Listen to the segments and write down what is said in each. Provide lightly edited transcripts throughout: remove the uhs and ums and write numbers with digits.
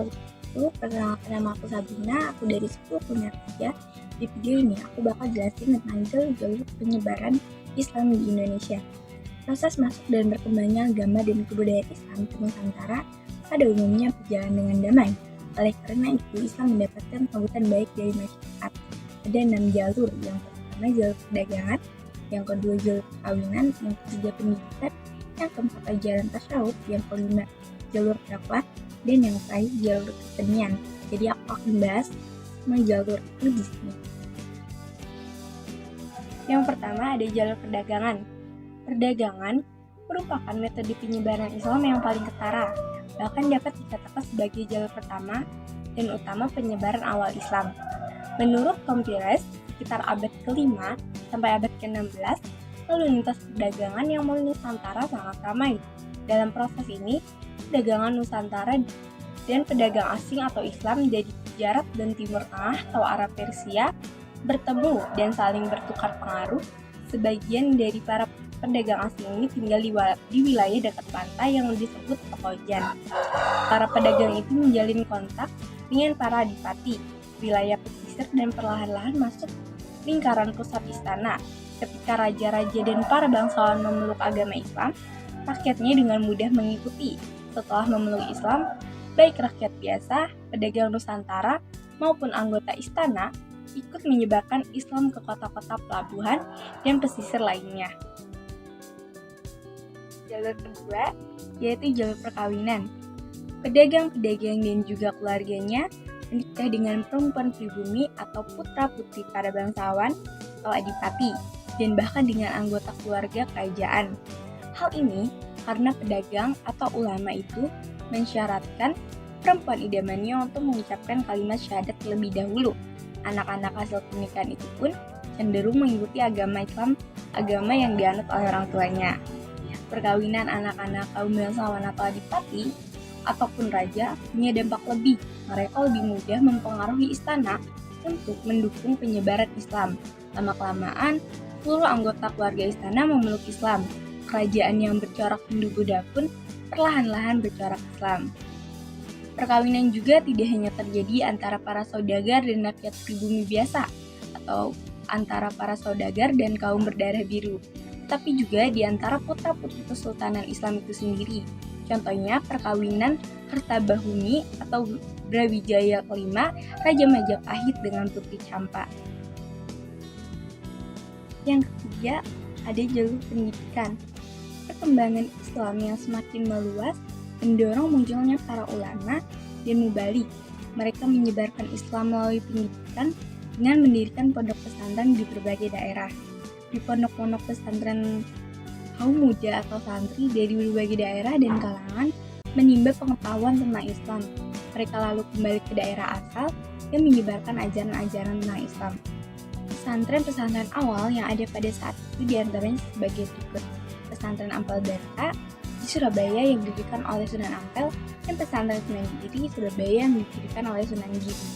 wabarakatuh. Perkenalkan, nama aku Sabrina, aku dari 10 Punya Kerja. Di video ini aku bakal jelasin tentang jalur penyebaran Islam di Indonesia. Proses masuk dan berkembangnya agama dan kebudayaan Islam di Nusantara pada umumnya berjalan dengan damai. Oleh karena itu, Islam mendapatkan sambutan baik dari masyarakat. Ada 6 jalur. Yang pertama jalur perdagangan, yang kedua jalur perkawinan, yang ketiga pendidikan, yang keempat ajaran tasawuf, yang kelima jalur dakwah, dan yang terakhir jalur kesenian. Jadi aku akan bahas semua jalur itu di sini. Yang pertama ada jalur perdagangan. Perdagangan merupakan metode penyebaran Islam yang paling ketara, bahkan dapat dikatakan sebagai jalur pertama dan utama penyebaran awal Islam. Menurut Kompires, sekitar abad ke-5 sampai abad ke-16, lalu lintas perdagangan yang melalui Nusantara sangat ramai. Dalam proses ini, perdagangan Nusantara dan pedagang asing atau Islam dari Barat dan Timur Tengah atau Arab Persia bertemu dan saling bertukar pengaruh. Sebagian dari para pedagang asing ini tinggal di wilayah dekat pantai yang disebut Pekojan. Para pedagang itu menjalin kontak dengan para adipati, wilayah pesisir, dan perlahan-lahan masuk lingkaran pusat istana. Ketika raja-raja dan para bangsawan memeluk agama Islam, rakyatnya dengan mudah mengikuti. Setelah memeluk Islam, baik rakyat biasa, pedagang Nusantara, maupun anggota istana ikut menyebarkan Islam ke kota-kota pelabuhan dan pesisir lainnya. Jalur kedua yaitu jalur perkawinan. Pedagang-pedagang dan juga keluarganya menikah dengan perempuan pribumi atau putra-putri para bangsawan atau adipati, dan bahkan dengan anggota keluarga kerajaan. Hal ini karena pedagang atau ulama itu mensyaratkan perempuan idamannya untuk mengucapkan kalimat syahadat terlebih dahulu. Anak-anak hasil pernikahan itu pun cenderung mengikuti agama Islam, agama yang dianut oleh orang tuanya. Perkawinan anak-anak kaum bangsawan atau adipati ataupun raja punya dampak lebih. Mereka lebih mudah mempengaruhi istana untuk mendukung penyebaran Islam. Lama-kelamaan, seluruh anggota keluarga istana memeluk Islam. Kerajaan yang bercorak Hindu-Buddha pun perlahan-lahan bercorak Islam. Perkawinan juga tidak hanya terjadi antara para saudagar dan rakyat pribumi biasa, atau antara para saudagar dan kaum berdarah biru, tapi juga di antara putra-putri Kesultanan Islam itu sendiri. Contohnya perkawinan Kertabahumi atau Brawijaya kelima Raja Majapahit dengan Putri Campa. Yang ketiga, ada jalur pendidikan. Perkembangan Islam yang semakin meluas mendorong munculnya para ulama dan mubalik. Mereka menyebarkan Islam melalui pendidikan dengan mendirikan pondok pesantren di berbagai daerah. Di pondok-pondok pesantren, kaum muda atau santri dari berbagai daerah dan kalangan menimba pengetahuan tentang Islam. Mereka lalu kembali ke daerah asal dan menyebarkan ajaran-ajaran tentang Islam. Pesantren-pesantren awal yang ada pada saat itu diantaranya sebagai berikut: Pesantren Ampel Barata di Surabaya yang didirikan oleh Sunan Ampel, dan Pesantren Sunan Giri Surabaya yang didirikan oleh Sunan Giri.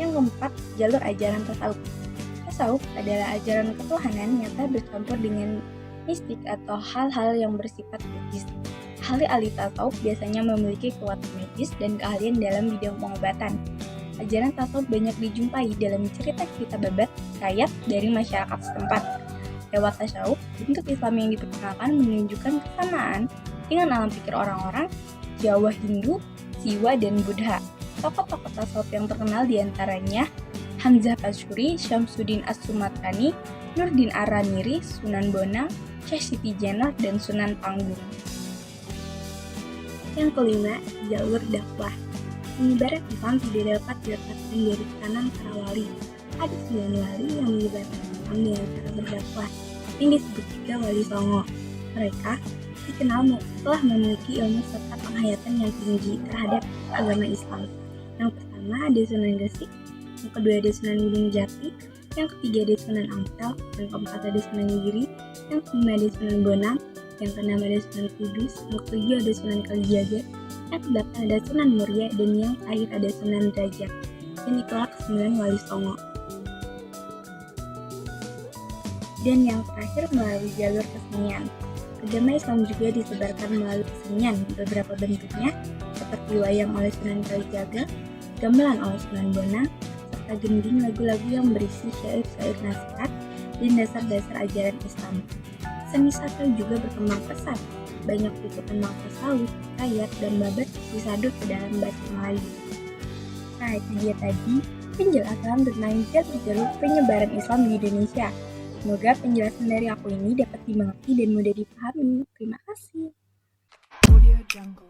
Yang keempat, jalur ajaran tasawuf. Tasawuf adalah ajaran ketuhanan nyata bercampur dengan mistik atau hal-hal yang bersifat magis. Ahli-ahli tasawuf biasanya memiliki kekuatan magis dan keahlian dalam bidang pengobatan. Ajaran tasawuf banyak dijumpai dalam cerita-cerita babat rakyat dari masyarakat setempat. Lewat tasawuf, bentuk Islam yang diperkenalkan menunjukkan kesamaan dengan alam pikir orang-orang Jawa, Hindu, Siwa, dan Buddha. Tokoh-tokoh tasawuf yang terkenal diantaranya Hamzah Asy'ari, Syamsuddin As-Sumatrani, Nurdin Ar-Raniri, Sunan Bonang, Syekh Siti Jenar, dan Sunan Panggung. Yang kelima, jalur dakwah. Penyebaran Islam tidak dapat dilepaskan dari tekanan para wali. Ada 9 wali yang menyebarkan Islam dengan cara berdakwah, yang disebut juga Wali Songo. Mereka dikenal telah memiliki ilmu serta penghayatan yang tinggi terhadap agama Islam. Yang pertama ada Sunan Gresik, yang kedua ada Sunan Gunung Jati, yang ketiga ada Sunan Ampel, yang keempat ada Sunan Giri, yang kelima ada Sunan Bonang, yang keenam ada Sunan Kudus, yang ketujuh ada Sunan Kalijaga, yang kedelapan ada Sunan Muria, dan yang terakhir ada Sunan Derajat. Dan itulah ke-9 Wali Songo. Dan yang terakhir melalui jalur kesenian. Agama Islam juga disebarkan melalui kesenian beberapa bentuknya, seperti wayang oleh Sunan Kalijaga, gamelan oleh Sunan Bonang, serta gending lagu-lagu yang berisi syair-syair nasihat dan dasar-dasar ajaran Islam. Seni saka juga berkembang pesat. Banyak buku tentang tasawuf, kayat, dan babat disadut ke dalam bahasa Melayu. Nah, itu dia tadi penjelasan tentang jalur-jalur penyebaran Islam di Indonesia. Semoga penjelasan dari aku ini dapat dimengerti dan mudah dipahami. Terima kasih. Audio Jungle.